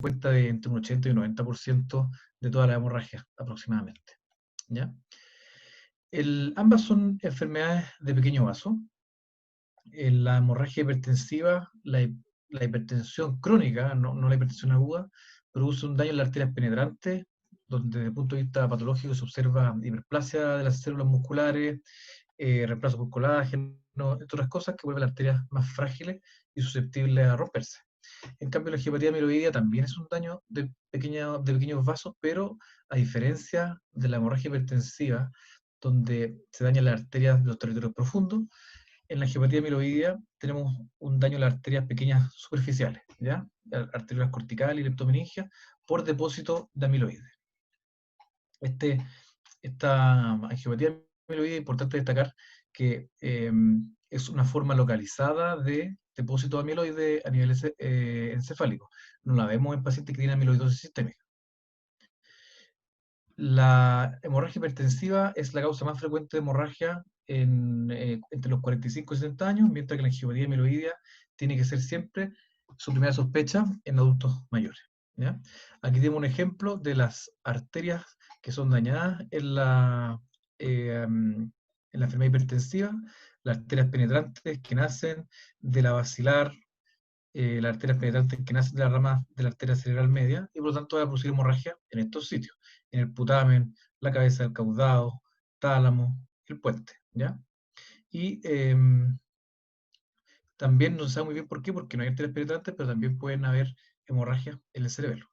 cuenta de entre un 80 y un 90% de toda la hemorragia aproximadamente, ¿ya? Ambas son enfermedades de pequeño vaso. En la hemorragia hipertensiva, la hipertensión crónica, no la hipertensión aguda, produce un daño en las arterias penetrantes, donde desde el punto de vista patológico se observa hiperplasia de las células musculares, reemplazo por colágeno, entre otras cosas que vuelven las arterias más frágiles y susceptibles a romperse. En cambio, la angiopatía amiloidea también es un daño de pequeños vasos, pero a diferencia de la hemorragia hipertensiva, donde se dañan las arterias de los territorios profundos, en la angiopatía amiloidea tenemos un daño en las arterias pequeñas superficiales, ¿ya? Arteriolas corticales y leptomeningias, por depósito de amiloides. Esta angiopatía amiloidea es importante destacar que es una forma localizada de depósito de amiloide a nivel encefálico. No la vemos en pacientes que tienen amiloidosis sistémica. La hemorragia hipertensiva es la causa más frecuente de hemorragia entre los 45 y 60 años, mientras que la angiopatía amiloidea tiene que ser siempre su primera sospecha en adultos mayores, ¿ya? Aquí tenemos un ejemplo de las arterias que son dañadas en la enfermedad hipertensiva, las arterias penetrantes que nacen de la basilar, las arterias penetrantes que nacen de la rama de la arteria cerebral media, y por lo tanto va a producir hemorragia en estos sitios, en el putamen, la cabeza del caudado, tálamo, el puente, ¿ya? Y también no se sabe muy bien por qué, porque no hay arterias penetrantes, pero también pueden haber hemorragias en el cerebelo.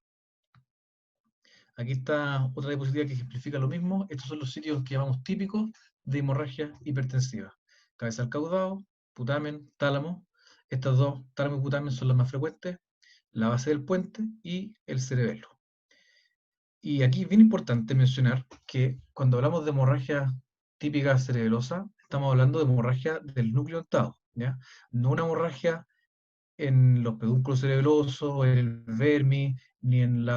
Aquí está otra diapositiva que ejemplifica lo mismo. Estos son los sitios que llamamos típicos de hemorragia hipertensiva. Cabeza del caudado, putamen, tálamo. Estas dos, tálamo y putamen, son las más frecuentes, la base del puente y el cerebelo. Y aquí es bien importante mencionar que cuando hablamos de hemorragia típica cerebelosa, estamos hablando de hemorragia del núcleo dentado, ¿ya? No una hemorragia en los pedúnculos cerebelosos, en el vermis, ni el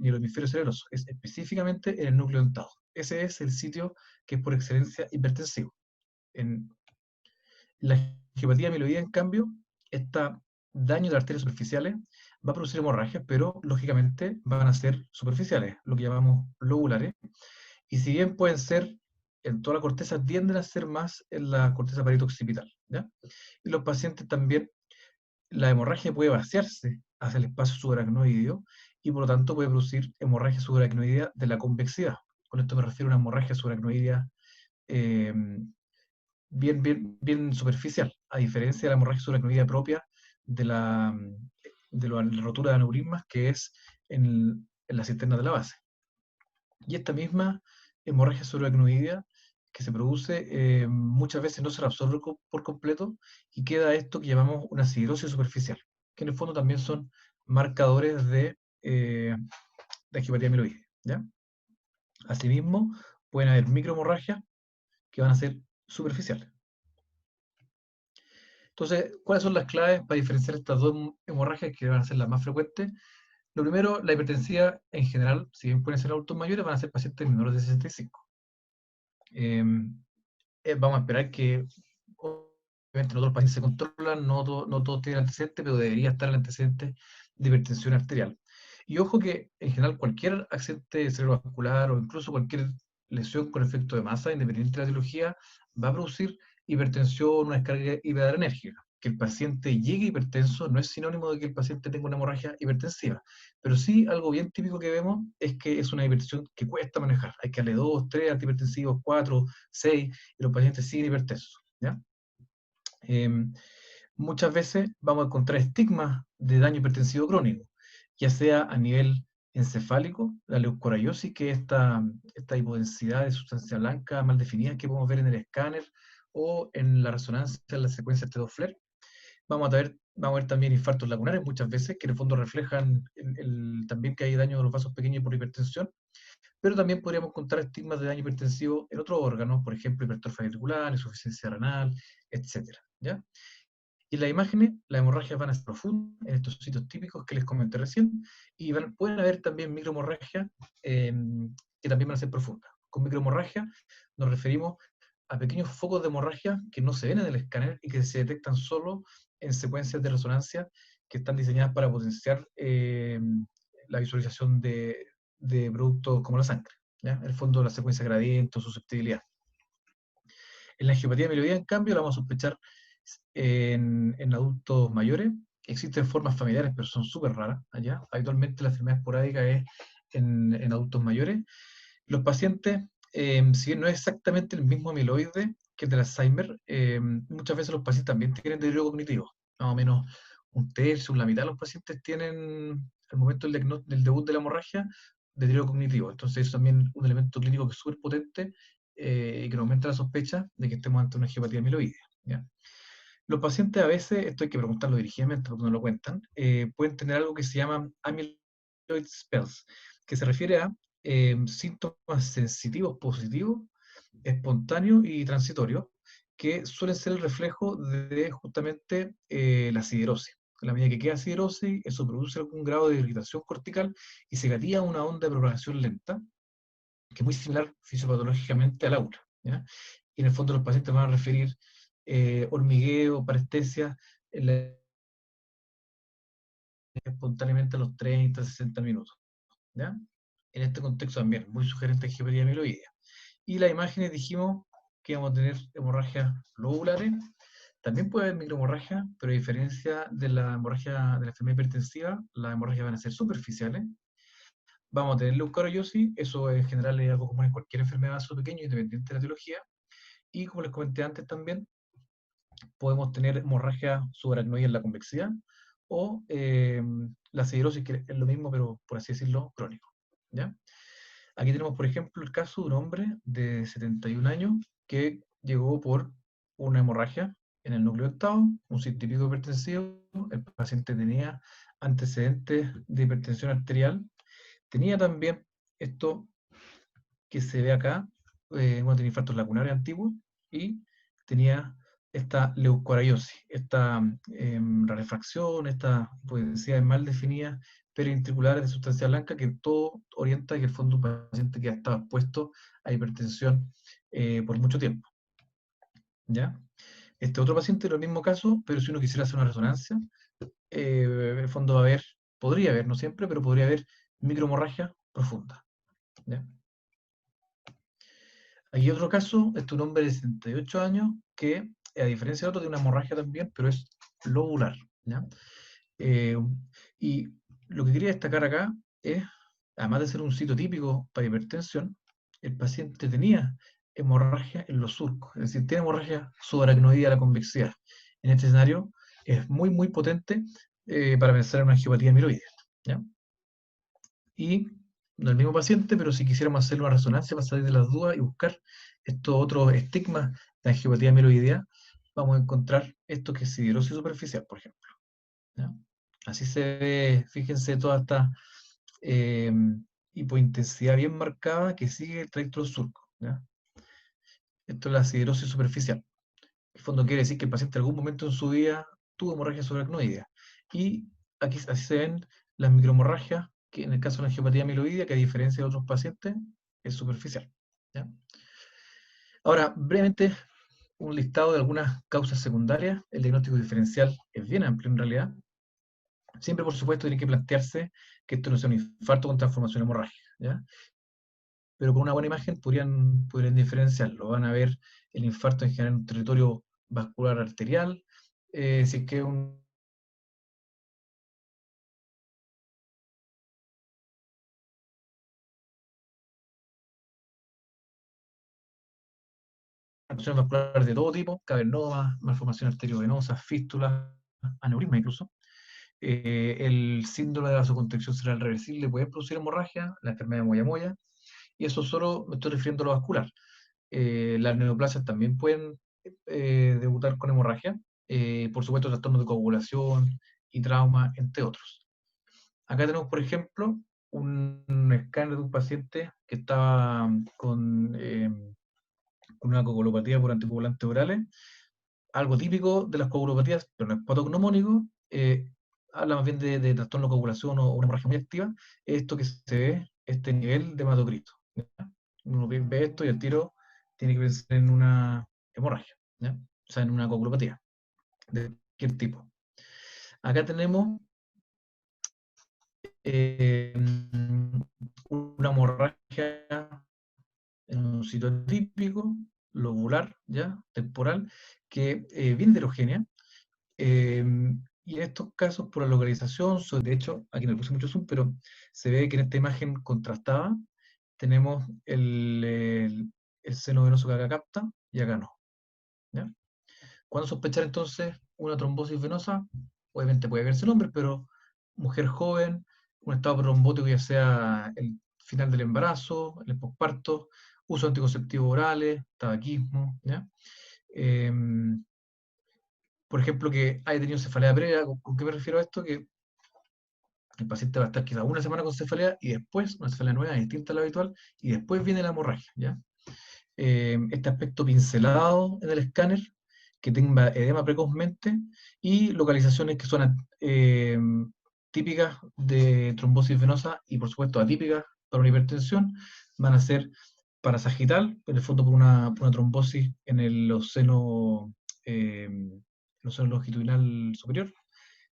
hemisferio cerebroso, es específicamente en el núcleo dentado. Ese es el sitio que es por excelencia hipertensivo. En la angiopatía amiloidea, en cambio, está daño de arterias superficiales va a producir hemorragias, pero lógicamente van a ser superficiales, lo que llamamos lobulares. Y si bien pueden ser en toda la corteza, tienden a ser más en la corteza parieto-occipital, ¿ya? Y los pacientes también, la hemorragia puede vaciarse hacia el espacio subaracnoideo y por lo tanto puede producir hemorragia subaracnoidea de la convexidad. Con esto me refiero a una hemorragia subaracnoidea eh, bien superficial, a diferencia de la hemorragia subaracnoidea propia de la rotura de aneurismas, que es en la cisterna de la base. Y esta misma hemorragia subaracnoidea que se produce muchas veces no se reabsorbe por completo y queda esto que llamamos una siderosis superficial, que en el fondo también son marcadores de angiopatía amiloidea, ¿ya? Asimismo, pueden haber microhemorragias que van a ser superficiales. Entonces, ¿cuáles son las claves para diferenciar estas dos hemorragias que van a ser las más frecuentes? Lo primero, la hipertensiva en general, si bien pueden ser adultos mayores, van a ser pacientes menores de 65. Vamos a esperar que, obviamente, no todos los pacientes se controlan, no todos tienen antecedentes, pero debería estar el antecedente de hipertensión arterial. Y ojo que, en general, cualquier accidente cerebrovascular o incluso cualquier lesión con efecto de masa, independiente de la etiología, va a producir hipertensión, una descarga hiperadrenérgica. Que el paciente llegue hipertenso no es sinónimo de que el paciente tenga una hemorragia hipertensiva, pero sí algo bien típico que vemos es que es una hipertensión que cuesta manejar. Hay que darle 2, 3 antihipertensivos, 4, 6, y los pacientes siguen hipertensos, ¿ya? Muchas veces vamos a encontrar estigmas de daño hipertensivo crónico, ya sea a nivel encefálico, la leucorrhiosis, que es esta hipodensidad de sustancia blanca mal definida que podemos ver en el escáner o en la resonancia en la secuencia T2-FLAIR. Vamos a ver también infartos lacunares muchas veces, que en el fondo reflejan también que hay daño de los vasos pequeños por hipertensión, pero también podríamos encontrar estigmas de daño hipertensivo en otros órganos, por ejemplo, hipertrofia ventricular, insuficiencia renal, etc., ¿ya? Y en las imágenes, las hemorragias van a ser profundas en estos sitios típicos que les comenté recién, y pueden haber también microhemorragias que también van a ser profundas. Con microhemorragia nos referimos a pequeños focos de hemorragia que no se ven en el escáner y que se detectan solo en secuencias de resonancia que están diseñadas para potenciar la visualización de productos como la sangre, ¿ya? El fondo de la secuencia gradiente o susceptibilidad. En la angiopatía mieloidea, en cambio, la vamos a sospechar en adultos mayores. Existen formas familiares, pero son súper raras allá. Habitualmente la enfermedad esporádica es en adultos mayores. Los pacientes, si bien no es exactamente el mismo amiloide que el del Alzheimer, muchas veces los pacientes también tienen deterioro cognitivo. Más o menos un tercio, la mitad de los pacientes tienen, al momento del debut de la hemorragia, deterioro cognitivo. Entonces, eso también es un elemento clínico que es súper potente y que nos aumenta la sospecha de que estemos ante una angiopatía amiloidea, ¿ya? Los pacientes a veces, esto hay que preguntarlo dirigidamente porque no lo cuentan, pueden tener algo que se llama amyloid spells, que se refiere a síntomas sensitivos positivos, espontáneos y transitorios, que suelen ser el reflejo de justamente la siderosis. A la medida que queda siderosis, eso produce algún grado de irritación cortical y se gatilla una onda de propagación lenta, que es muy similar fisiopatológicamente al aura, ¿ya? Y en el fondo los pacientes van a referir hormigueo, parestesia, espontáneamente a los 30, 60 minutos, ¿ya? En este contexto también, muy sugerente a angiopatía amiloidea. Y las imágenes dijimos que vamos a tener hemorragias lobulares, también puede haber microhemorragia, pero a diferencia de la hemorragia de la enfermedad hipertensiva, las hemorragias van a ser superficiales. Vamos a tener leucoriosis, eso en general es algo común en cualquier enfermedad vaso pequeño, independiente de la etiología. Y como les comenté antes también, podemos tener hemorragia subaracnoidea en la convexidad o la siderosis, que es lo mismo, pero por así decirlo, crónico, ¿ya? Aquí tenemos, por ejemplo, el caso de un hombre de 71 años que llegó por una hemorragia en el núcleo octavo, un sitio típico hipertensivo. El paciente tenía antecedentes de hipertensión arterial, tenía también esto que se ve acá, tiene infartos lacunares antiguos, y tenía esta leucoriosis, esta rarefacción, esta hipodensidad mal definida, periventriculares de sustancia blanca, que todo orienta a que el fondo un paciente que ha estado expuesto a hipertensión por mucho tiempo, ¿ya? Este otro paciente, en el mismo caso, pero si uno quisiera hacer una resonancia, en el fondo va a haber, podría haber, no siempre, pero podría haber microhemorragia profunda, ¿ya? Hay otro caso, este es un hombre de 68 años que, a diferencia de otro, tiene una hemorragia también, pero es lobular, ¿ya? Eh, y lo que quería destacar acá es, además de ser un sitio típico para hipertensión, el paciente tenía hemorragia en los surcos, es decir, tiene hemorragia subaracnoidea a la convexidad. En este escenario es muy, muy potente para pensar en una angiopatía amiloidea, ¿ya? Y no el mismo paciente, pero si quisiéramos hacer una resonancia para salir de las dudas y buscar estos otros estigmas de angiopatía amiloidea, vamos a encontrar esto que es siderosis superficial, por ejemplo, ¿ya? Así se ve, fíjense, toda esta eh, hipointensidad bien marcada que sigue el trayecto del surco, ¿ya? Esto es la siderosis superficial. En el fondo quiere decir que el paciente en algún momento en su vida tuvo hemorragia subaracnoidea. Y aquí así se ven las microhemorragias, que en el caso de la angiopatía amiloidea, que a diferencia de otros pacientes, es superficial, ¿ya? Ahora, brevemente, un listado de algunas causas secundarias. El diagnóstico diferencial es bien amplio en realidad. Siempre, por supuesto, tiene que plantearse que esto no sea un infarto con transformación hemorrágica, ¿ya? Pero con una buena imagen podrían diferenciarlo. Van a ver el infarto en general en un territorio vascular arterial, si es que un malformaciones vasculares de todo tipo, cavernomas, malformaciones arteriovenosas, fístulas, aneurisma incluso. El síndrome de vasoconstricción cerebral reversible puede producir hemorragia, la enfermedad de Moyamoya, y eso solo me estoy refiriendo a lo vascular. Las neoplasias también pueden debutar con hemorragia, por supuesto trastornos de coagulación y trauma, entre otros. Acá tenemos, por ejemplo, un escáner de un paciente que estaba con una coagulopatía por anticoagulantes orales, algo típico de las coagulopatías, pero no es patognomónico, habla más bien de trastorno de coagulación o una hemorragia muy activa, esto que se ve, este nivel de hematocrito, ¿ya? Uno ve esto y al tiro tiene que pensar en una hemorragia, ¿ya? O sea, en una coagulopatía de cualquier tipo. Acá tenemos una hemorragia en un sitio atípico, lobular, ¿ya? Temporal, que bien heterogénea. Y en estos casos, por la localización, de hecho, aquí no le puse mucho zoom, pero se ve que en esta imagen contrastada tenemos el seno venoso que acá capta y acá no. ¿Ya? ¿Cuándo sospechar entonces una trombosis venosa? Obviamente puede verse en hombres, pero mujer joven, un estado trombótico ya sea el final del embarazo, el posparto, uso de anticonceptivos orales, tabaquismo, ¿ya? Em, por ejemplo, que haya tenido cefalea previa. ¿Con qué me refiero a esto? Que el paciente va a estar quizás una semana con cefalea y después, una cefalea nueva, distinta a la habitual, y después viene la hemorragia, ¿ya? Este aspecto pincelado en el escáner, que tenga edema precozmente, y localizaciones que son típicas de trombosis venosa y por supuesto atípicas para una hipertensión, van a ser parasagital, en el fondo por una trombosis en eh, el seno longitudinal superior,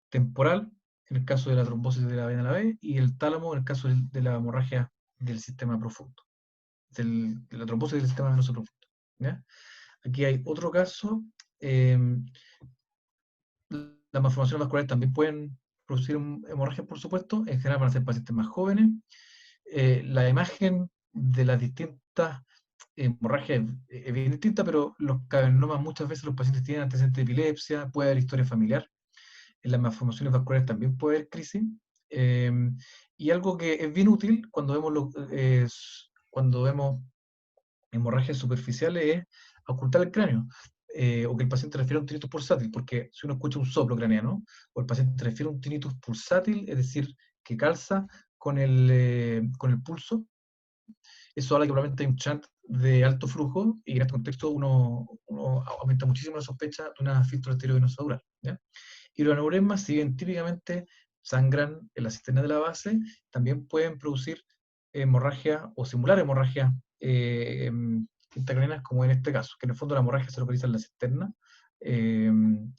temporal, en el caso de la trombosis de la vena a la B, y el tálamo en el caso de la hemorragia del sistema profundo, de la trombosis del sistema venoso profundo. ¿Ya? Aquí hay otro caso. eh, las malformaciones vasculares también pueden producir hemorragias, por supuesto. En general van a ser pacientes más jóvenes. La imagen de las distintas hemorragias es bien distinta, pero los cavernomas muchas veces los pacientes tienen antecedentes de epilepsia, puede haber historia familiar. En las malformaciones vasculares también puede haber crisis. Eh, y algo que es bien útil cuando vemos hemorragias superficiales es ocultar el cráneo. O que el paciente refiere a un tinnitus pulsátil, porque si uno escucha un soplo craneano, o el paciente refiere a un tinnitus pulsátil, es decir, que calza con el pulso, eso habla que probablemente hay un chant de alto flujo, y en este contexto uno aumenta muchísimo la sospecha de una fístula arteriovenosa dural. ¿Ya? Y los aneurismas, si bien típicamente sangran en la cisterna de la base, también pueden producir hemorragia o simular hemorragia intracraneanas, como en este caso, que en el fondo la hemorragia se localiza en la cisterna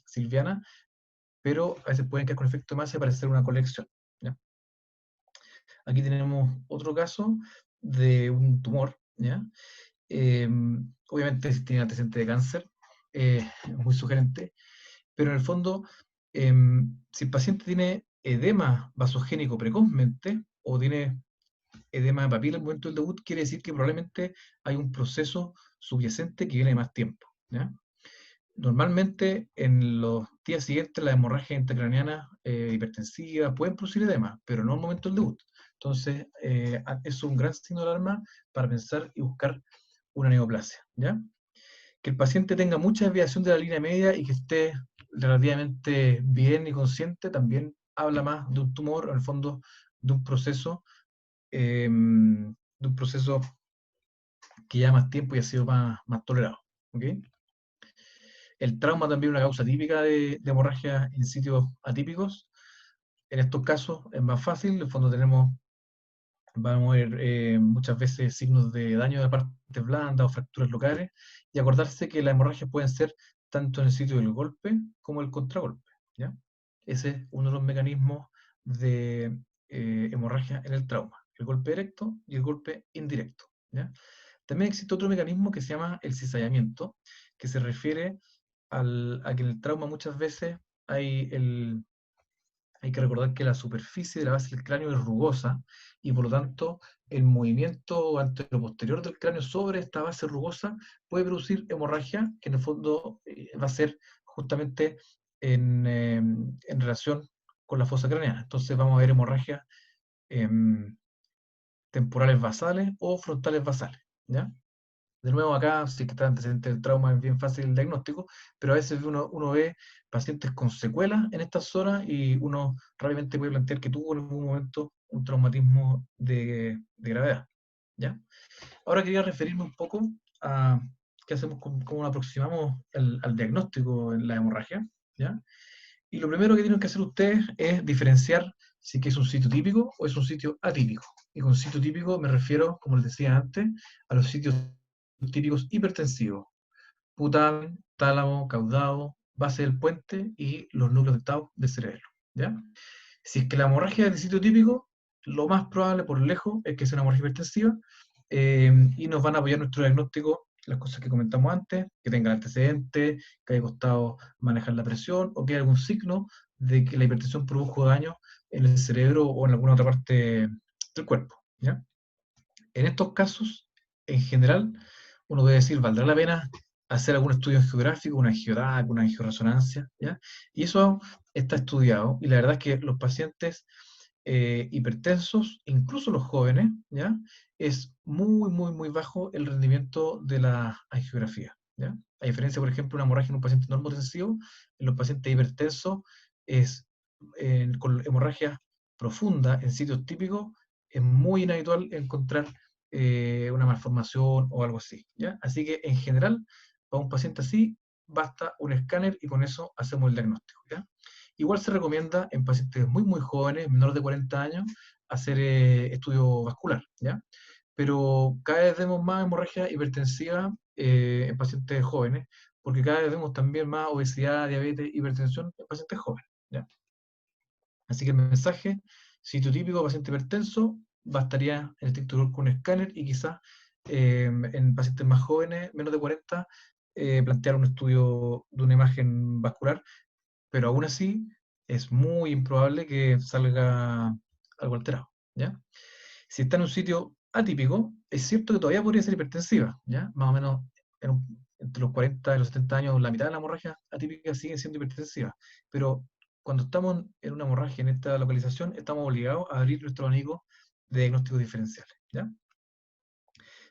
silviana, pero a veces pueden quedar con efecto de masa y parecer una colección. ¿Ya? Aquí tenemos otro caso de un tumor, ¿ya? Eh, obviamente si tiene antecedente de cáncer, es muy sugerente, pero en el fondo, si el paciente tiene edema vasogénico precozmente o tiene edema de papila en el momento del debut, quiere decir que probablemente hay un proceso subyacente que viene de más tiempo. ¿Ya? Normalmente en los días siguientes las hemorragias intracraneanas hipertensivas pueden producir edema, pero no al momento del debut. Entonces, eso es un gran signo de alarma para pensar y buscar una neoplasia. ¿Ya? Que el paciente tenga mucha desviación de la línea media y que esté relativamente bien y consciente, también habla más de un tumor, en el fondo, de un proceso que lleva más tiempo y ha sido más tolerado. ¿Okay? El trauma también es una causa típica de hemorragia en sitios atípicos. En estos casos es más fácil, en el fondo vamos a ver muchas veces signos de daño de partes blandas o fracturas locales, y acordarse que las hemorragias pueden ser tanto en el sitio del golpe como el contragolpe. ¿Ya? Ese es uno de los mecanismos de hemorragia en el trauma, el golpe directo y el golpe indirecto. ¿Ya? También existe otro mecanismo que se llama el cizallamiento, que se refiere a que en el trauma muchas veces hay hay que recordar que la superficie de la base del cráneo es rugosa, y por lo tanto el movimiento anteroposterior del cráneo sobre esta base rugosa puede producir hemorragia, que en el fondo va a ser justamente en relación con la fosa craneana. Entonces vamos a ver hemorragias temporales basales o frontales basales. ¿Ya? De nuevo acá, si que está antecedente del trauma, es bien fácil el diagnóstico, pero a veces uno ve pacientes con secuelas en estas zonas y uno rápidamente puede plantear que tuvo en algún momento un traumatismo de gravedad. ¿Ya? Ahora quería referirme un poco a qué hacemos, cómo aproximamos al diagnóstico en la hemorragia. ¿Ya? Y lo primero que tienen que hacer ustedes es diferenciar si que es un sitio típico o es un sitio atípico. Y con sitio típico me refiero, como les decía antes, a los sitios típicos hipertensivos: putamen, tálamo, caudado, base del puente y los núcleos dentados del cerebro. ¿Ya? Si es que la hemorragia es de sitio típico, lo más probable por lejos es que sea una hemorragia hipertensiva, y nos van a apoyar nuestro diagnóstico las cosas que comentamos antes, que tenga antecedentes, que haya costado manejar la presión o que haya algún signo de que la hipertensión produjo daño en el cerebro o en alguna otra parte del cuerpo, ¿ya? En estos casos, en general, uno debe decir, ¿valdrá la pena hacer algún estudio geográfico, una angioDAC, una angioresonancia? ¿Ya? Y eso está estudiado, y la verdad es que los pacientes hipertensos, incluso los jóvenes, ¿ya? Es muy, muy, muy bajo el rendimiento de la angiografía, ¿ya? A diferencia, por ejemplo, una hemorragia en un paciente normotensivo, en los pacientes hipertensos es, con hemorragia profunda en sitios típicos, es muy inhabitual encontrar una malformación o algo así, ¿ya? Así que en general, para un paciente así, basta un escáner y con eso hacemos el diagnóstico, ¿ya? Igual se recomienda en pacientes muy, muy jóvenes, menores de 40 años, hacer estudio vascular, ¿ya? Pero cada vez vemos más hemorragia hipertensiva en pacientes jóvenes, porque cada vez vemos también más obesidad, diabetes, hipertensión en pacientes jóvenes, ¿ya? Así que el mensaje, sitio típico, paciente hipertenso, bastaría en estricto rigor con un escáner y quizás en pacientes más jóvenes, menos de 40, plantear un estudio de una imagen vascular, pero aún así es muy improbable que salga algo alterado, ¿ya? Si está en un sitio atípico, es cierto que todavía podría ser hipertensiva, ¿ya? Más o menos entre los 40 y los 70 años, la mitad de la hemorragia atípica sigue siendo hipertensiva, pero cuando estamos en una hemorragia en esta localización, estamos obligados a abrir nuestro abanico de diagnósticos diferenciales, ¿ya?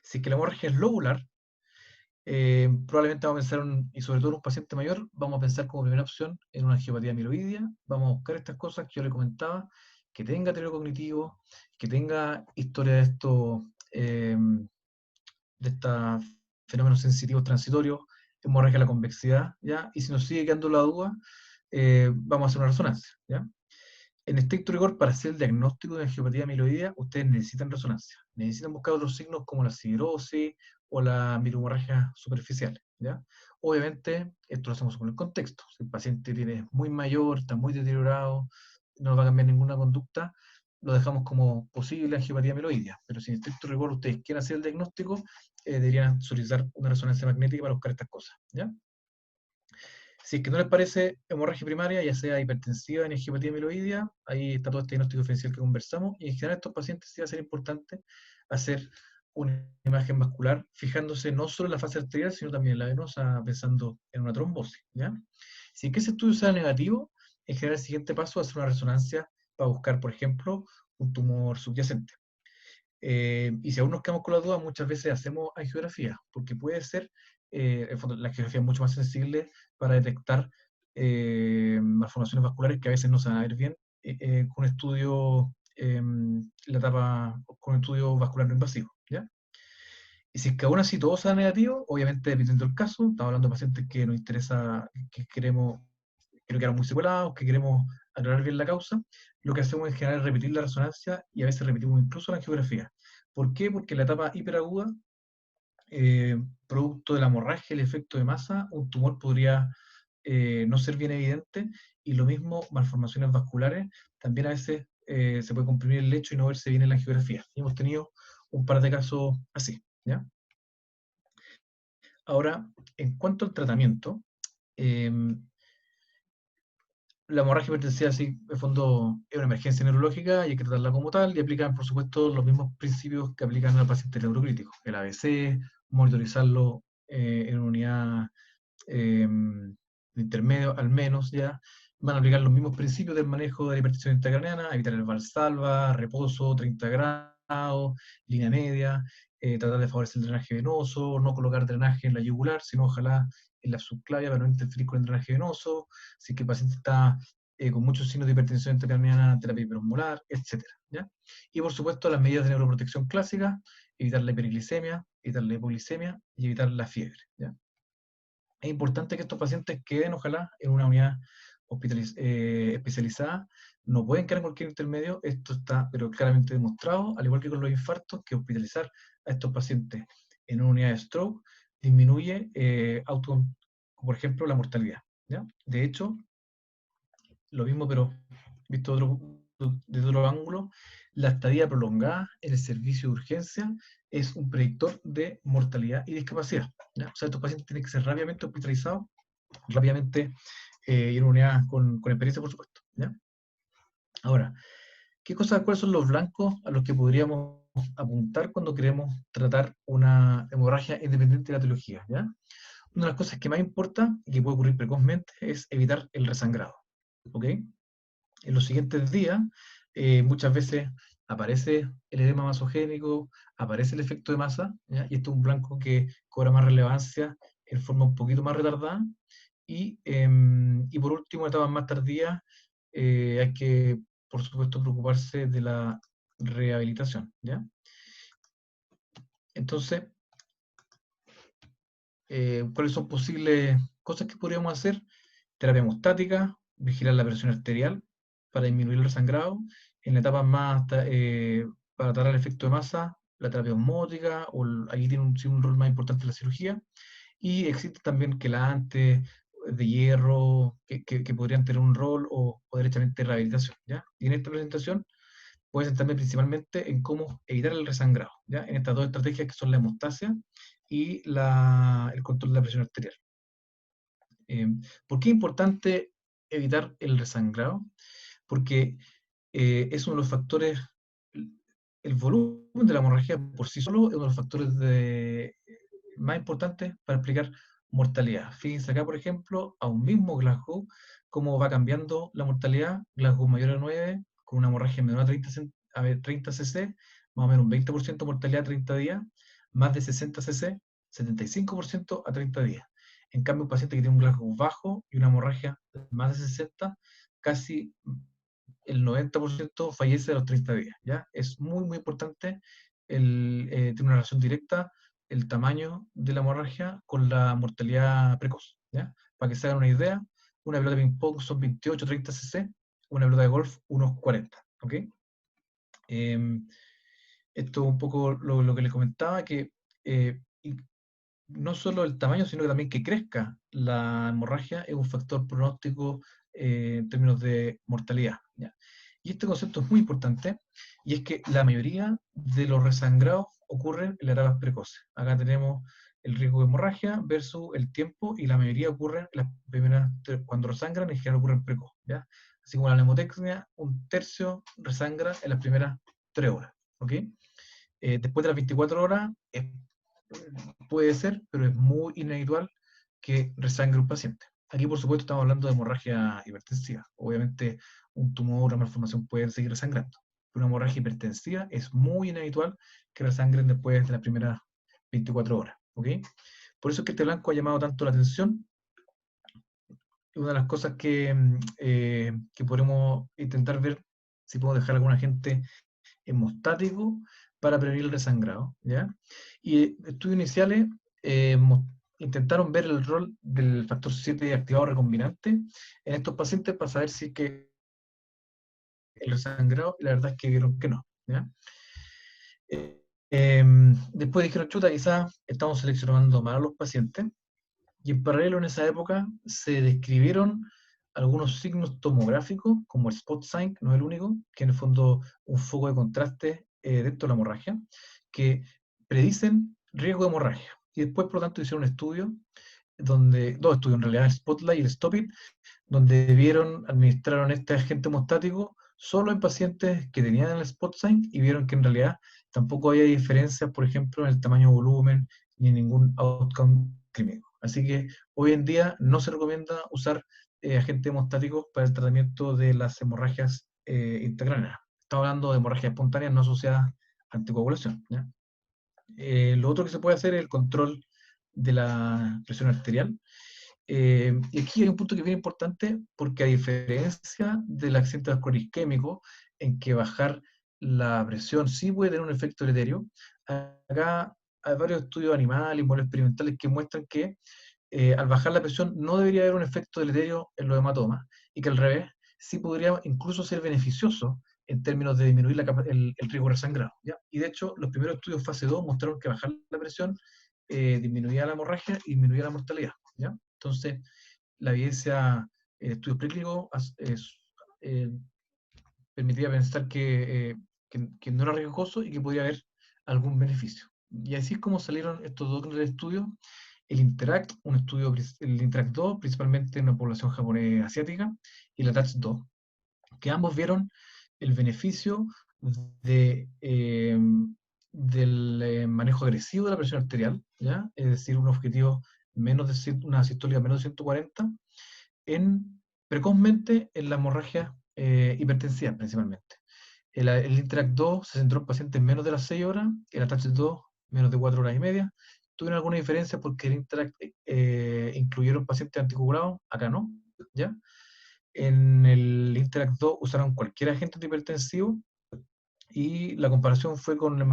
Si es que la hemorragia es lobular, probablemente vamos a pensar, y sobre todo en un paciente mayor, vamos a pensar como primera opción en una angiopatía amiloidea. Vamos a buscar estas cosas que yo le comentaba, que tenga deterioro cognitivo, que tenga historia de estos fenómenos sensitivos transitorios, hemorragia de la convexidad, ¿ya? Y si nos sigue quedando la duda, vamos a hacer una resonancia, ¿ya? En estricto rigor, para hacer el diagnóstico de angiopatía amiloidea, ustedes necesitan resonancia. Necesitan buscar otros signos como la siderosis o la microhemorragia superficial, ¿ya? Obviamente, esto lo hacemos con el contexto. Si el paciente es muy mayor, está muy deteriorado, no nos va a cambiar ninguna conducta, lo dejamos como posible angiopatía amiloidea. Pero si en estricto rigor ustedes quieren hacer el diagnóstico, deberían solicitar una resonancia magnética para buscar estas cosas, ¿ya? Si es que no les parece hemorragia primaria, ya sea hipertensiva ni angiopatía amiloidea, ahí está todo este diagnóstico diferencial que conversamos, y en general estos pacientes sí va a ser importante hacer una imagen vascular, fijándose no solo en la fase arterial, sino también en la venosa, pensando en una trombosis, ¿ya? Si es que ese estudio sea negativo, en general el siguiente paso es hacer una resonancia para buscar, por ejemplo, un tumor subyacente. Y si aún nos quedamos con la duda, muchas veces hacemos angiografía, porque puede ser, en el fondo, la angiografía es mucho más sensible para detectar malformaciones vasculares que a veces no se van a ver bien con un estudio, la etapa, con un estudio vascular no invasivo, ¿ya? Y si es que aún así todo sea negativo, obviamente dependiendo del caso, estamos hablando de pacientes que nos interesa, que no quedaron muy secuelados, que queremos aclarar bien la causa, lo que hacemos en general es repetir la resonancia y a veces repetimos incluso la angiografía. ¿Por qué? Porque en la etapa hiperaguda, producto de la hemorragia, el efecto de masa, un tumor podría no ser bien evidente, y lo mismo, malformaciones vasculares, también a veces se puede comprimir el lecho y no verse bien en la angiografía. Y hemos tenido un par de casos así, ¿ya? Ahora, en cuanto al tratamiento, eh, la hemorragia hipertensiva, sí, en fondo es una emergencia neurológica y hay que tratarla como tal, y aplican, por supuesto, los mismos principios que aplican al paciente neurocrítico. El ABC, monitorizarlo en una unidad de intermedio, al menos ya. Van a aplicar los mismos principios del manejo de la hipertensión intracraneana, evitar el valsalva, reposo, 30 grados, línea media, tratar de favorecer el drenaje venoso, no colocar drenaje en la yugular, sino ojalá en la subclavia para no interferir con el drenaje venoso, si es que el paciente está con muchos signos de hipertensión intracraniana, terapia hiperosmolar, etc. ¿Ya? Y por supuesto las medidas de neuroprotección clásicas, evitar la hiperglicemia, evitar la hipoglicemia y evitar la fiebre. ¿Ya? Es importante que estos pacientes queden, ojalá, en una unidad especializada. No pueden quedar en cualquier intermedio, esto está pero claramente demostrado, al igual que con los infartos, que hospitalizar a estos pacientes en una unidad de stroke disminuye, por ejemplo, la mortalidad, ¿ya? De hecho, lo mismo, pero visto de duro ángulo, la estadía prolongada en el servicio de urgencia es un predictor de mortalidad y discapacidad, ¿ya? O sea, estos pacientes tienen que ser rápidamente hospitalizados, rápidamente ir a unidad con experiencia, por supuesto, ¿ya? Ahora, ¿cuáles son los blancos a los que podríamos apuntar cuando queremos tratar una hemorragia independiente de la etiología? ¿Ya? Una de las cosas que más importa y que puede ocurrir precozmente es evitar el resangrado. ¿Ok? En los siguientes días, muchas veces aparece el edema masogénico, aparece el efecto de masa, ¿ya? Y esto es un blanco que cobra más relevancia en forma un poquito más retardada. Y por último, en etapas más tardías, hay que, por supuesto, preocuparse de la rehabilitación, ¿ya? Entonces, ¿cuáles son posibles cosas que podríamos hacer? Terapia hemostática, vigilar la presión arterial para disminuir el sangrado. En la etapa más, para tratar el efecto de masa, la terapia osmótica, ahí tiene sí, un rol más importante la cirugía. Y existe también quelantes de hierro que podrían tener un rol o derechamente rehabilitación, ¿ya? Y en esta presentación voy a centrarme principalmente en cómo evitar el resangrado, ¿ya? En estas dos estrategias que son la hemostasia y el control de la presión arterial. Eh, ¿Por qué es importante evitar el resangrado? Porque es uno de los factores, el volumen de la hemorragia por sí solo es uno de los factores más importantes para explicar mortalidad. Fíjense acá, por ejemplo, a un mismo Glasgow, cómo va cambiando la mortalidad. Glasgow mayor a 9, con una hemorragia menor a 30 cc, más o menos un 20% de mortalidad a 30 días, más de 60 cc, 75% a 30 días. En cambio, un paciente que tiene un Glasgow bajo y una hemorragia más de 60, casi el 90% fallece a los 30 días, ¿ya? Es muy, muy importante, tiene una relación directa el tamaño de la hemorragia con la mortalidad precoz, ¿ya? Para que se hagan una idea, una pelota de ping-pong son 28-30 cc, una pelota de golf unos 40, ¿ok? Esto es un poco lo que les comentaba, que no solo el tamaño, sino que también que crezca la hemorragia es un factor pronóstico en términos de mortalidad, ¿ya? Y este concepto es muy importante, y es que la mayoría de los resangrados ocurren en las etapas precoces. Acá tenemos el riesgo de hemorragia versus el tiempo, y la mayoría ocurren en las primeras, cuando resangran, en general ocurren precoz, ¿ya? Así como la neumotecnia, un tercio resangra en las primeras 3 horas, ¿ok? Después de las 24 horas puede ser, pero es muy inhabitual que resangre un paciente. Aquí, por supuesto, estamos hablando de hemorragia hipertensiva. Obviamente, un tumor o una malformación puede seguir resangrando. Pero una hemorragia hipertensiva es muy inhabitual que resangren después de las primeras 24 horas. ¿Ok? Por eso es que este blanco ha llamado tanto la atención. Una de las cosas que podemos intentar ver si podemos dejar a algún agente hemostático para prevenir el resangrado, ¿ya? Y estudios iniciales eh, intentaron ver el rol del factor 7 activado recombinante en estos pacientes para saber si que el resangrado, y la verdad es que vieron que no, ¿ya? Eh, Después dijeron, chuta, quizás estamos seleccionando mal a los pacientes, y en paralelo en esa época se describieron algunos signos tomográficos, como el spot sign, no es el único, que en el fondo un foco de contraste dentro de la hemorragia, que predicen riesgo de hemorragia. Y después, por lo tanto, hicieron un estudio, dos estudios en realidad, el Spotlight y el Stop It, donde administraron este agente hemostático solo en pacientes que tenían el spot sign, y vieron que en realidad tampoco había diferencias, por ejemplo, en el tamaño volumen ni en ningún outcome clínico. Así que hoy en día no se recomienda usar agentes hemostáticos para el tratamiento de las hemorragias intracraneales. Estamos hablando de hemorragias espontáneas no asociadas a anticoagulación, ¿ya? Lo otro que se puede hacer es el control de la presión arterial. Y aquí hay un punto que es bien importante, porque a diferencia del accidente vascular isquémico, en que bajar la presión sí puede tener un efecto deleterio, acá hay varios estudios animales y modelos experimentales que muestran que al bajar la presión no debería haber un efecto deleterio en los hematomas, y que al revés sí podría incluso ser beneficioso en términos de disminuir el riesgo de sangrado, ¿ya? Y de hecho, los primeros estudios fase 2 mostraron que bajar la presión disminuía la hemorragia y disminuía la mortalidad, ¿ya? Entonces, la evidencia en estudios preclínicos permitía pensar que no era riesgoso y que podía haber algún beneficio. Y así es como salieron estos dos grandes estudios, el Interact, el Interact 2, principalmente en la población japonesa asiática, y el ATACH 2, que ambos vieron el beneficio de, del manejo agresivo de la presión arterial, ¿ya? Es decir, un objetivo una sistólica menos de 140, precozmente en la hemorragia hipertensiva principalmente. El Interact 2 se centró en pacientes menos de las 6 horas, el Attach 2 menos de 4 horas y media. Tuvieron alguna diferencia porque el Interact incluyeron pacientes anticoagulados, acá no, ¿ya? En el Interact 2 usaron cualquier agente antihipertensivo y la comparación fue con el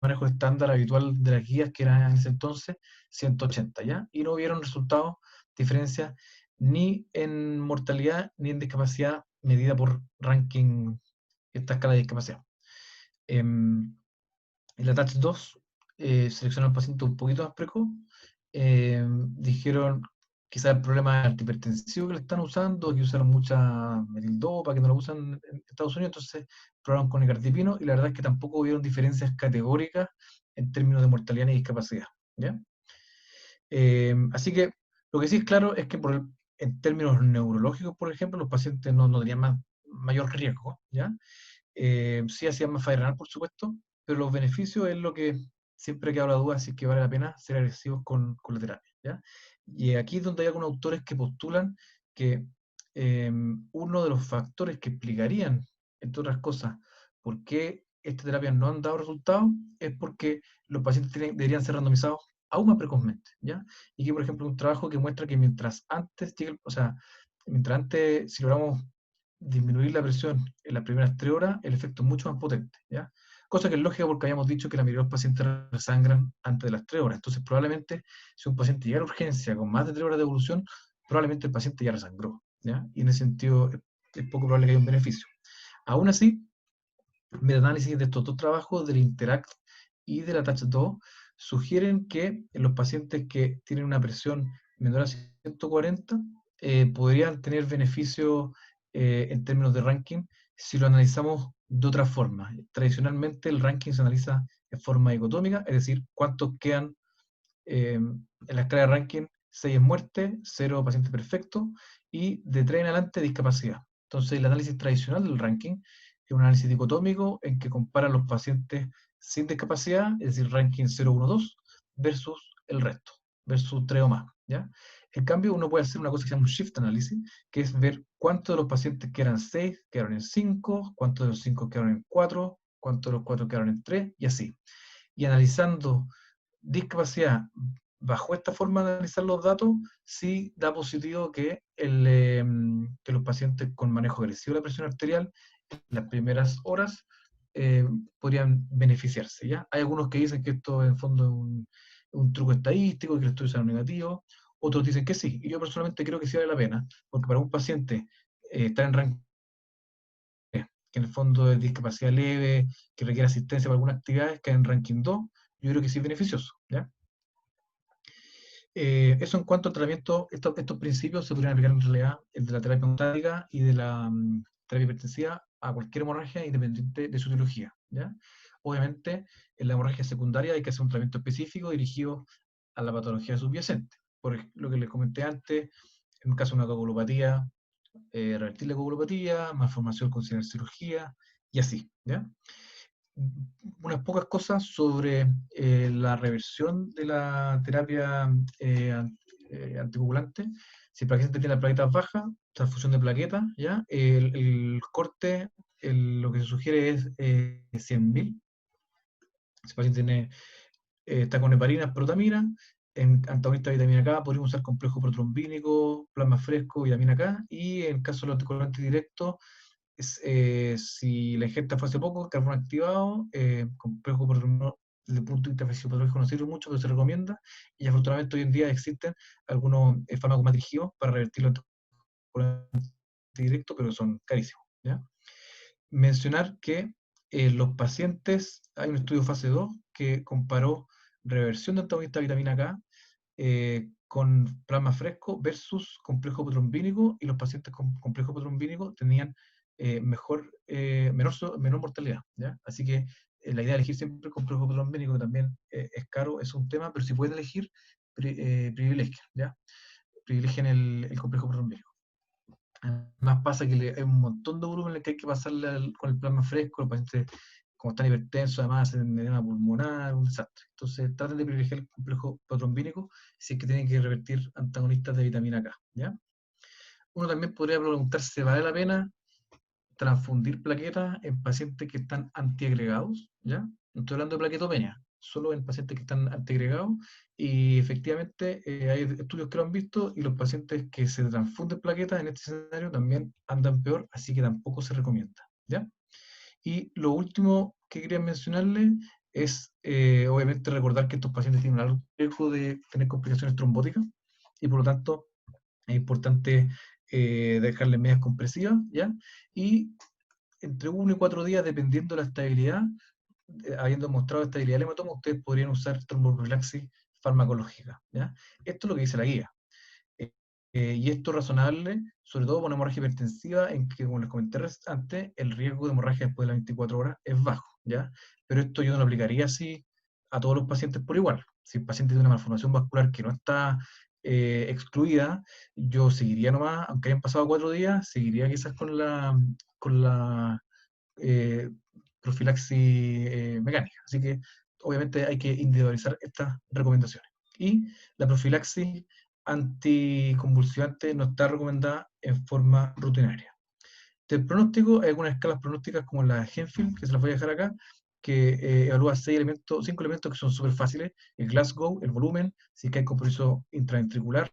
manejo estándar habitual de las guías, que era en ese entonces 180, ¿ya? Y no hubieron resultados, diferencias, ni en mortalidad ni en discapacidad medida por ranking, esta escala de discapacidad. El ATACH 2 seleccionó al paciente un poquito más precoz. Dijeron quizás el problema antihipertensivo que le están usando, que usaron mucha metildopa, que no lo usan en Estados Unidos, entonces probaron con icardipino y la verdad es que tampoco hubieron diferencias categóricas en términos de mortalidad ni discapacidad. ¿Ya? Así que lo que sí es claro es que en términos neurológicos, por ejemplo, los pacientes no tenían mayor riesgo. ¿Ya? Sí hacían más falla renal, por supuesto, pero los beneficios es lo que siempre queda la duda si es que vale la pena ser agresivos con la terapia. ¿Ya? Y aquí es donde hay algunos autores que postulan que uno de los factores que explicarían, entre otras cosas, por qué estas terapias no han dado resultados es porque los pacientes deberían ser randomizados aún más precozmente. ¿Ya? Y aquí, por ejemplo, un trabajo que muestra que mientras antes o sea, mientras antes, si logramos disminuir la presión en las primeras 3 horas, el efecto es mucho más potente, ¿ya? Cosa que es lógica porque habíamos dicho que la mayoría de los pacientes resangran antes de las 3 horas. Entonces, probablemente, si un paciente llega a la urgencia con más de 3 horas de evolución, probablemente el paciente ya resangró, ¿ya? Y en ese sentido, es poco probable que haya un beneficio. Aún así, meta-análisis de estos dos trabajos, del Interact y del ATACH 2, sugieren que en los pacientes que tienen una presión menor a 140 podrían tener beneficio en términos de ranking si lo analizamos de otra forma. Tradicionalmente el ranking se analiza en forma dicotómica, es decir, cuántos quedan en la escala de ranking: 6 es muerte, 0 paciente perfecto, y de 3 en adelante discapacidad. Entonces el análisis tradicional del ranking es un análisis dicotómico en que compara los pacientes sin discapacidad, es decir, ranking 0, 1, 2, versus el resto, versus 3 o más. ¿Ya? En cambio, uno puede hacer una cosa que se llama un shift analysis, que es ver cuántos de los pacientes que eran 6 quedaron en 5, cuántos de los 5 quedaron en 4, cuántos de los 4 quedaron en 3, y así. Y analizando discapacidad bajo esta forma de analizar los datos, sí da positivo que los pacientes con manejo agresivo de la presión arterial en las primeras horas podrían beneficiarse. ¿Ya? Hay algunos que dicen que esto en fondo es un truco estadístico y que los estudios son negativos, otros dicen que sí, y yo personalmente creo que sí vale la pena, porque para un paciente estar en ranking que en el fondo es discapacidad leve, que requiere asistencia para algunas actividades, que en ranking 2, yo creo que sí es beneficioso. ¿Ya? Eso en cuanto al tratamiento, estos principios se podrían aplicar en realidad el de la terapia oncológica y de la terapia hipertensiva a cualquier hemorragia independiente de su etiología. ¿Ya? Obviamente, en la hemorragia secundaria hay que hacer un tratamiento específico dirigido a la patología subyacente. Por lo que les comenté antes, en el caso de una coagulopatía, revertir la coagulopatía, malformación con cirugía y así. ¿Ya? Unas pocas cosas sobre la reversión de la terapia anticoagulante. Si el paciente tiene las plaquetas bajas, transfusión de plaquetas, ¿ya? El corte, lo que se sugiere es 100.000. Si el paciente está con heparina, protamina, en antagonista de vitamina K, podríamos usar complejo protrombínico, plasma fresco, vitamina K, y en caso de los anticoagulantes directos, si la ingesta fue hace poco, carbón activado, complejo protrombínico desde el punto de vista fisiopatológico no sirve mucho, pero se recomienda, y afortunadamente hoy en día existen algunos fármacos más dirigidos para revertir los anticoagulantes directos, pero son carísimos. ¿Ya? Mencionar que los pacientes, hay un estudio fase 2 que comparó reversión de antagonista de vitamina K con plasma fresco versus complejo protrombínico, y los pacientes con complejo protrombínico tenían menor mortalidad, ¿ya? Así que la idea de elegir siempre el complejo protrombínico, que también es caro, es un tema, pero si pueden elegir, privilegien, ¿ya? Privilegien el complejo protrombínico. Además pasa que hay un montón de volumen que hay que pasarle con el plasma fresco, los pacientes como están hipertensos, además en edema pulmonar, un desastre. Entonces traten de privilegiar el complejo protrombínico si es que tienen que revertir antagonistas de vitamina K, ¿ya? Uno también podría preguntarse, ¿vale la pena transfundir plaquetas en pacientes que están antiagregados? ¿Ya? No estoy hablando de plaquetopenia, solo en pacientes que están antiagregados, y efectivamente hay estudios que lo han visto, y los pacientes que se transfunden plaquetas en este escenario también andan peor, así que tampoco se recomienda, ¿ya? Y lo último que quería mencionarle es, obviamente, recordar que estos pacientes tienen un alto riesgo de tener complicaciones trombóticas, y por lo tanto es importante dejarles medias compresivas, ¿ya? Y entre 1 y 4 días, dependiendo de la estabilidad, habiendo mostrado estabilidad del hematoma, ustedes podrían usar tromboprofilaxis farmacológica, ¿ya? Esto es lo que dice la guía. Y esto es razonable, sobre todo con una hemorragia hipertensiva, en que, como les comenté antes, el riesgo de hemorragia después de las 24 horas es bajo, ¿ya? Pero esto yo no lo aplicaría así a todos los pacientes por igual. Si el paciente tiene una malformación vascular que no está excluida, yo seguiría nomás, aunque hayan pasado 4 días, seguiría quizás con la eh, profilaxis mecánica. Así que obviamente hay que individualizar estas recomendaciones. Y la profilaxis anticonvulsivante no está recomendada en forma rutinaria. Del pronóstico, hay algunas escalas pronósticas como la Genfield, que se las voy a dejar acá, que evalúa 5 elementos que son súper fáciles: el Glasgow, el volumen, si es que hay compromiso intraventricular,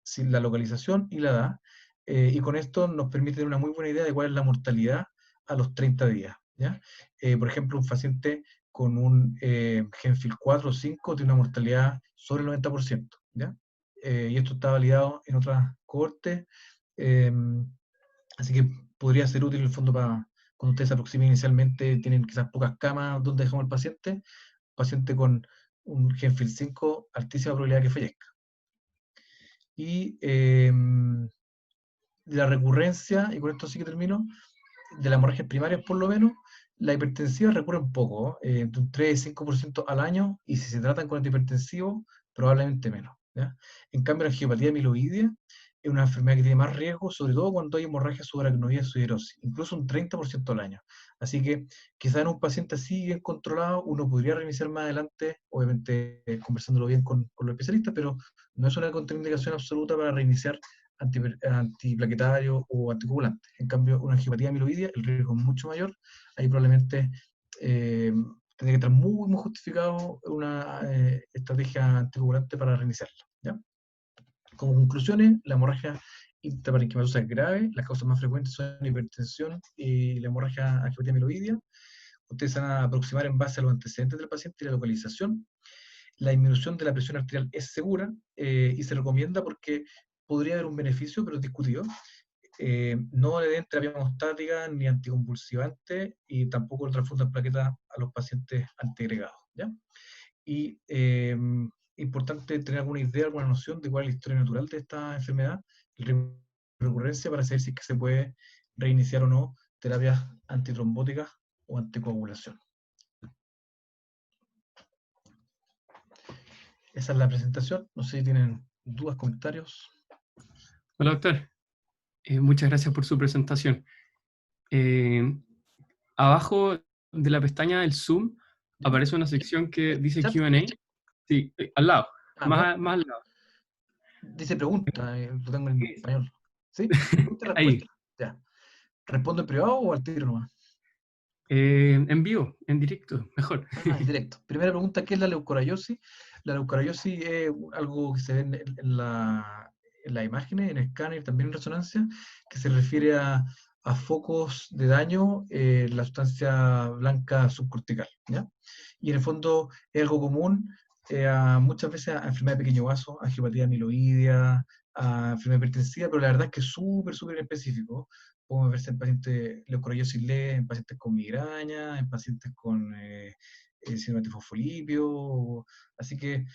si la localización y la edad. Y con esto nos permite tener una muy buena idea de cuál es la mortalidad a los 30 días, ¿ya? Por ejemplo, un paciente con un Genfield 4 o 5 tiene una mortalidad sobre el 90%, ¿ya? Y esto está validado en otras cohortes, eh, así que podría ser útil en el fondo para cuando ustedes se aproximen inicialmente, tienen quizás pocas camas donde dejamos al paciente con un Genfield 5, altísima probabilidad que fallezca. Y la recurrencia, y con esto sí que termino, de las hemorragias primarias por lo menos, la hipertensiva recurre un poco, entre un 3 y 5% al año, y si se tratan con antihipertensivos, probablemente menos, ¿ya? En cambio, la angiopatía amiloidea es una enfermedad que tiene más riesgo, sobre todo cuando hay hemorragia subaracnoidea y subierosis, incluso un 30% al año. Así que quizás en un paciente así bien controlado, uno podría reiniciar más adelante, obviamente conversándolo bien con los especialistas, pero no es una contraindicación absoluta para reiniciar antiplaquetario o anticoagulante. En cambio, una angiopatía amiloidea, el riesgo es mucho mayor. Ahí probablemente tendría que estar muy, muy justificado una estrategia anticoagulante para reiniciarla, ¿ya? Como conclusiones, la hemorragia intraparenquimatosa es grave, las causas más frecuentes son la hipertensión y la hemorragia angiopatía amiloidea. Ustedes se van a aproximar en base a los antecedentes del paciente y la localización. La disminución de la presión arterial es segura y se recomienda porque podría haber un beneficio, pero es discutido. No le den terapia hemostática ni anticonvulsivante, y tampoco le transfundan plaquetas a los pacientes antiagregados, ¿ya? Y importante tener alguna idea, alguna noción de cuál es la historia natural de esta enfermedad, la recurrencia, para saber si es que se puede reiniciar o no terapias antitrombóticas o anticoagulación. Esa es la presentación. No sé si tienen dudas, comentarios. Hola, doctor. Muchas gracias por su presentación. Abajo de la pestaña del Zoom ¿Ya? aparece una sección que ¿El dice chat? Q&A. Sí, al lado, Ah, no. más al lado. Dice pregunta, lo tengo en español. ¿Sí? Pregunta y Ahí, respuesta. Ya. ¿Respondo en privado o al tiro nomás? en vivo, en directo, mejor. Ah, en directo. Primera pregunta: ¿qué es la leucorrhiosis? La leucorrhiosis es algo que se ve en las imágenes, en escáner, también en resonancia, que se refiere a focos de daño en la sustancia blanca subcortical, ¿ya? Y en el fondo es algo común muchas veces a enfermedad de pequeño vaso, a angiopatía amiloidea, a enfermedad hipertensiva, pero la verdad es que es súper, súper específico. Podemos verse en pacientes leucorrhiosis leve, en pacientes con migraña, en pacientes con síndrome de fosfolipio. Así que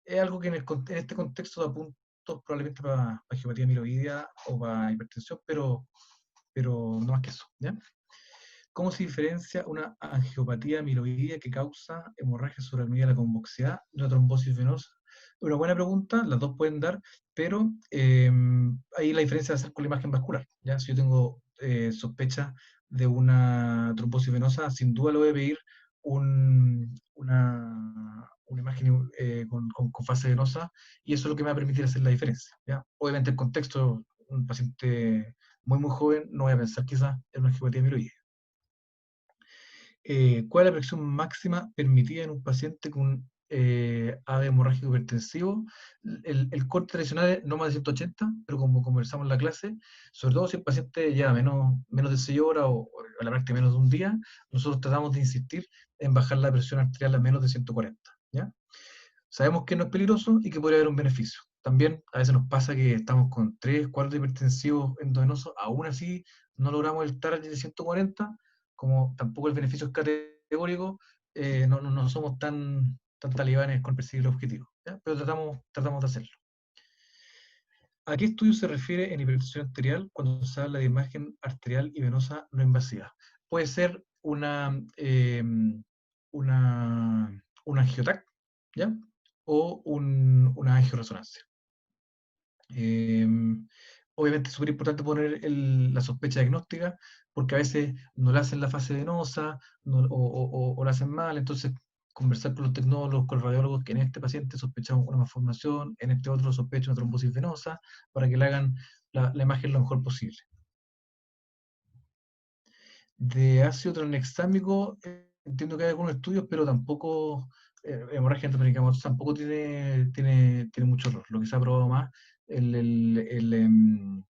es algo que en este contexto da puntos probablemente para angiopatía amiloidea o para hipertensión, pero pero no más que eso, ¿ya? ¿Cómo se diferencia una angiopatía amiloidea que causa hemorragia subaracnoidea de la convexidad de una trombosis venosa? Una buena pregunta, las dos pueden dar, pero ahí la diferencia va a ser con la imagen vascular. ¿Ya? Si yo tengo sospecha de una trombosis venosa, sin duda le voy a pedir una imagen con fase venosa, y eso es lo que me va a permitir hacer la diferencia. ¿Ya? Obviamente el contexto, un paciente muy muy joven, no voy a pensar quizás en una angiopatía amiloidea. ¿Cuál es la presión máxima permitida en un paciente con AVE hemorrágico hipertensivo? El corte tradicional es no más de 180, pero como conversamos en la clase, sobre todo si el paciente lleva menos de 6 horas o a la práctica menos de un día, nosotros tratamos de insistir en bajar la presión arterial a menos de 140. ¿Ya? Sabemos que no es peligroso y que podría haber un beneficio. También a veces nos pasa que estamos con 3, 4 hipertensivos endovenosos, aún así no logramos el target de 140, como tampoco el beneficio es categórico, no somos tan talibanes con perseguir el objetivo, ¿ya? Pero tratamos de hacerlo. ¿A qué estudio se refiere en hipertensión arterial cuando se habla de imagen arterial y venosa no invasiva? Puede ser una angiotac, ¿ya? O una angioresonancia. Obviamente es súper importante poner la sospecha diagnóstica, porque a veces no la hacen la fase venosa o la hacen mal, entonces conversar con los tecnólogos, con los radiólogos, que en este paciente sospechamos una malformación, en este otro sospecho una trombosis venosa, para que le hagan la imagen lo mejor posible. De ácido tranexámico, entiendo que hay algunos estudios, pero tampoco, hemorragia endometriosa tampoco tiene mucho error. Lo que se ha probado más, el, el, el, em,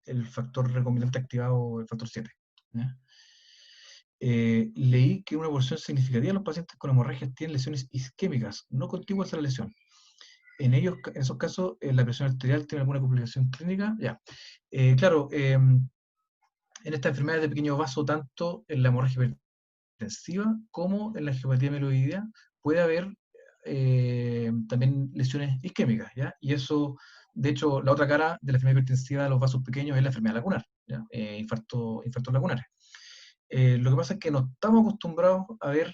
el factor recombinante activado, el factor 7. ¿Ya? Leí que una porción significativa de los pacientes con hemorragias tienen lesiones isquémicas, no contiguas a la lesión. En esos casos, la presión arterial tiene alguna complicación clínica. Ya. Claro, en estas enfermedades de pequeño vaso, tanto en la hemorragia hipertensiva como en la angiopatía amiloidea, puede haber también lesiones isquémicas, ¿ya? Y eso, de hecho, la otra cara de la enfermedad hipertensiva de los vasos pequeños es la enfermedad lacunar, ¿ya? Infartos lacunares. Lo que pasa es que no estamos acostumbrados a ver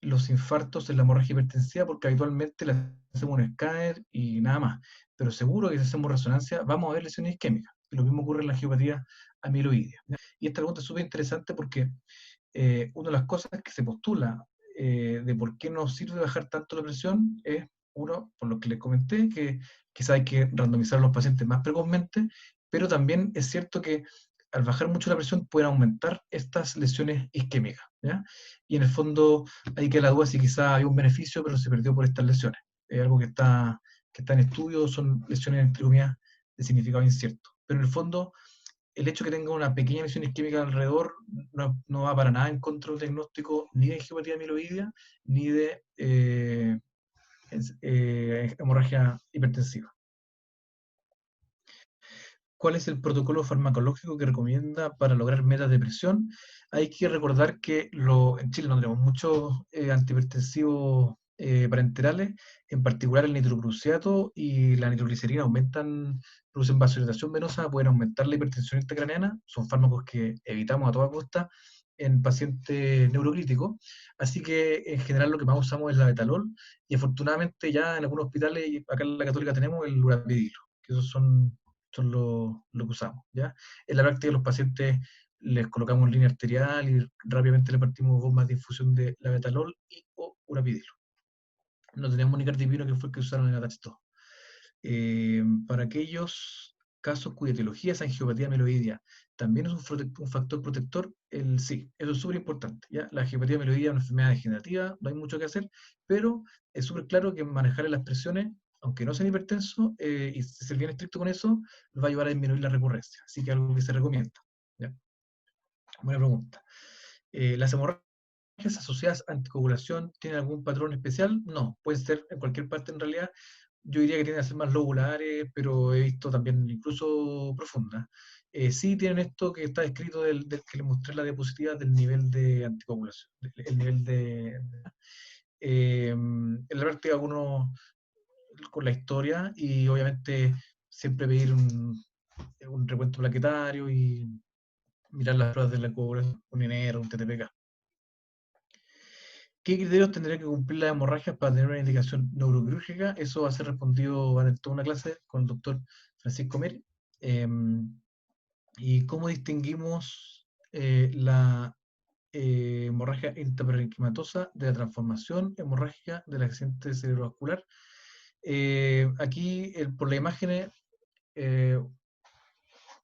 los infartos en la hemorragia hipertensiva porque habitualmente le hacemos un escáner y nada más. Pero seguro que si hacemos resonancia vamos a ver lesiones isquémicas. Y lo mismo ocurre en la angiopatía amiloidea. Y esta pregunta es súper interesante porque una de las cosas que se postula de por qué no sirve bajar tanto la presión es, uno, por lo que les comenté, que quizá hay que randomizar a los pacientes más precozmente, pero también es cierto que al bajar mucho la presión pueden aumentar estas lesiones isquémicas, ¿ya? Y en el fondo hay que la duda si quizá hay un beneficio, pero se perdió por estas lesiones. Es algo que está en estudio, son lesiones, entre comillas, de significado incierto. Pero en el fondo, el hecho de que tenga una pequeña lesión isquémica alrededor no va para nada en contra del diagnóstico ni de angiopatía amiloidea ni de hemorragia hipertensiva. ¿Cuál es el protocolo farmacológico que recomienda para lograr metas de presión? Hay que recordar que en Chile no tenemos muchos antihipertensivos parenterales, en particular el nitroprusiato y la nitroglicerina producen vasodilatación venosa, pueden aumentar la hipertensión intracraneana, son fármacos que evitamos a toda costa en pacientes neurocríticos, así que en general lo que más usamos es la betalol, y afortunadamente ya en algunos hospitales, y acá en la Católica tenemos el urapidilo, que esos son lo que usamos, ¿ya? En la práctica los pacientes les colocamos línea arterial y rápidamente le partimos bombas de infusión de labetalol y o urapidilo. No tenemos ni cartipino, que fue el que usaron en ATACH 2. Para aquellos casos cuya etiología es angiopatía amiloidea, ¿también es un factor protector? Sí, eso es súper importante, ¿ya? La angiopatía amiloidea es una enfermedad degenerativa, no hay mucho que hacer, pero es súper claro que manejar las presiones, aunque no sean hipertensos, y ser bien estricto con eso, va a ayudar a disminuir la recurrencia. Así que algo que se recomienda, ¿ya? Buena pregunta. ¿Las hemorragias asociadas a anticoagulación tienen algún patrón especial? No, pueden ser en cualquier parte en realidad. Yo diría que tienen a ser más lobulares, pero he visto también incluso profundas. Sí tienen esto que está escrito del que les mostré en la diapositiva del nivel de anticoagulación, el nivel en la práctica uno con la historia y obviamente siempre pedir un recuento plaquetario y mirar las pruebas de la coagulación, un INR, un TTPK. ¿Qué criterios tendría que cumplir las hemorragias para tener una indicación neuroquirúrgica? Eso va a ser respondido en toda una clase con el doctor Francisco Meri. ¿Y cómo distinguimos la hemorragia intraparenquimatosa de la transformación hemorrágica del accidente cerebrovascular? Aquí, por la imagen,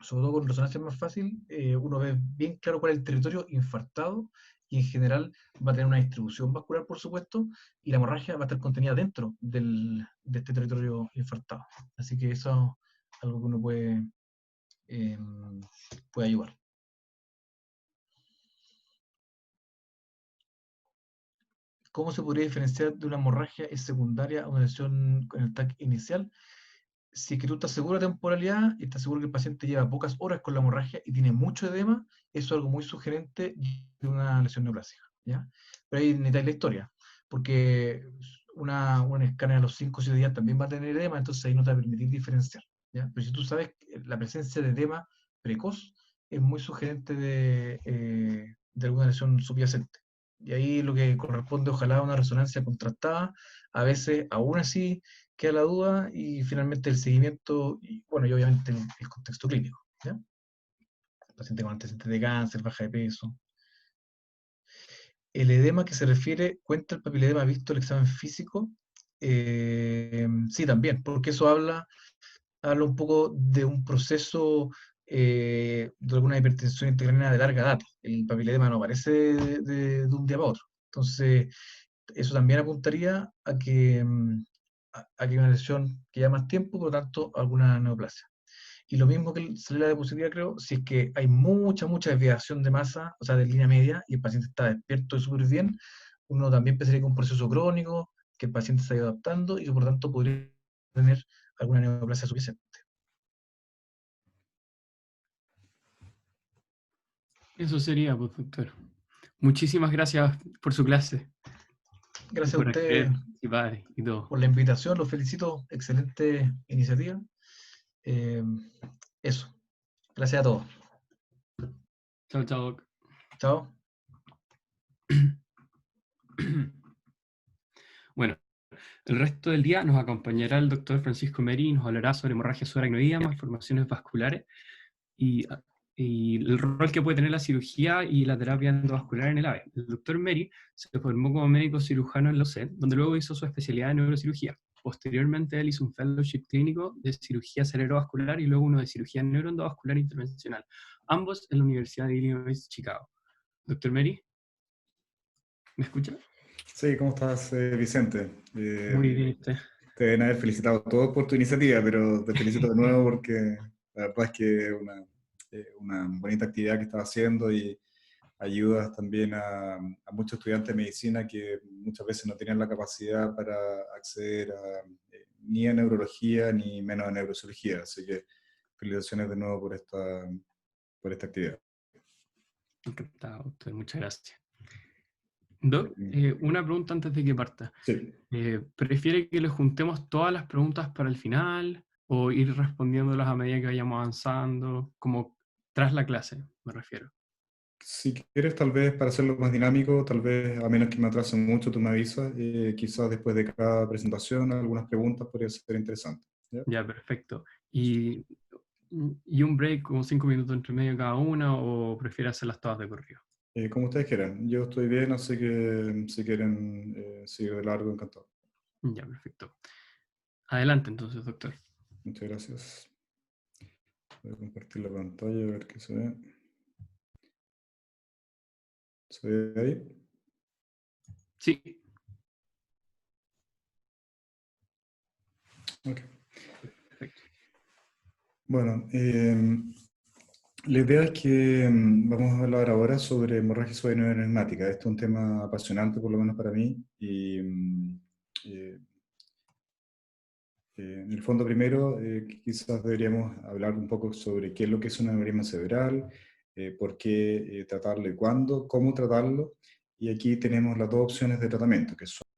sobre todo con resonancia más fácil, uno ve bien claro cuál es el territorio infartado y en general va a tener una distribución vascular, por supuesto, y la hemorragia va a estar contenida dentro de este territorio infartado. Así que eso es algo que uno puede ayudar. ¿Cómo se podría diferenciar de una hemorragia secundaria a una lesión con el TAC inicial? Si es que tú estás seguro de temporalidad y estás seguro que el paciente lleva pocas horas con la hemorragia y tiene mucho edema, eso es algo muy sugerente de una lesión neoplásica, ¿ya? Pero ahí necesitáis la historia, porque un escáner a los 5 o 7 días también va a tener edema, entonces ahí no te va a permitir diferenciar, ¿ya? Pero si tú sabes que la presencia de edema precoz es muy sugerente de alguna lesión subyacente. Y ahí lo que corresponde, ojalá, una resonancia contrastada, a veces aún así queda la duda, y finalmente el seguimiento, y bueno, y obviamente el contexto clínico, ¿ya? Paciente con antecedentes de cáncer, baja de peso. El edema que se refiere, ¿cuenta el papiledema visto el examen físico? Sí, también, porque eso habla un poco de un proceso de alguna hipertensión intracraniana de larga data. El papiledema no aparece de un día para otro. Entonces, eso también apuntaría a que una lesión que lleva más tiempo, por lo tanto, alguna neoplasia. Y lo mismo que la diapositiva, creo, si es que hay mucha desviación de masa, o sea, de línea media, y el paciente está despierto y súper bien, uno también pensaría que es un proceso crónico, que el paciente se ha ido adaptando y que por tanto podría tener alguna neoplasia subyacente. Eso sería, pues, doctor. Muchísimas gracias por su clase y Gracias a por usted querer participar y todo. por la invitación, los felicito, excelente iniciativa. Eh, Eso, gracias a todos. Chao, chao. Chao. Bueno, el resto del día nos acompañará el doctor Francisco Meri y nos hablará sobre hemorragia subaracnoidea, malformaciones vasculares y, y el rol que puede tener la cirugía y la terapia endovascular en el AVE. El doctor Meri se formó como médico cirujano en la UCED, donde luego hizo su especialidad en neurocirugía. Posteriormente, él hizo un fellowship clínico de cirugía cerebrovascular y luego uno de cirugía neuroendovascular intervencional, ambos en la Universidad de Illinois, Chicago. Doctor Meri, ¿me escucha? Sí, ¿cómo estás, Vicente? Muy bien, usted. Te deben haber felicitado a todos por tu iniciativa, pero te felicito de nuevo porque la verdad es que es una bonita actividad que estás haciendo y ayudas también a muchos estudiantes de medicina que muchas veces no tienen la capacidad para acceder ni a neurología ni menos a neurocirugía. Así que felicitaciones de nuevo por esta actividad. Encantado, doctor. Muchas gracias. Doc, una pregunta antes de que parta. Sí. ¿Prefiere que le juntemos todas las preguntas para el final o ir respondiéndolas a medida que vayamos avanzando, como tras la clase, me refiero? Si quieres, tal vez para hacerlo más dinámico, tal vez a menos que me atrase mucho, tú me avisas, quizás después de cada presentación algunas preguntas podría ser interesante. ¿Ya? Ya, perfecto. ¿Y un break como 5 minutos entre medio cada una o prefiere hacerlas todas de corrido? Como ustedes quieran, yo estoy bien, así que si quieren seguir de largo, encantado. Ya, perfecto. Adelante entonces, doctor. Muchas gracias. Voy a compartir la pantalla a ver qué se ve. ¿Se ve ahí? Sí. Ok. Perfecto. Bueno, la idea es que vamos a hablar ahora sobre hemorragia subaracnoidea. Este es un tema apasionante, por lo menos para mí, y en el fondo, primero, quizás deberíamos hablar un poco sobre qué es lo que es un aneurisma cerebral, por qué tratarlo y cuándo, cómo tratarlo, y aquí tenemos las dos opciones de tratamiento, que son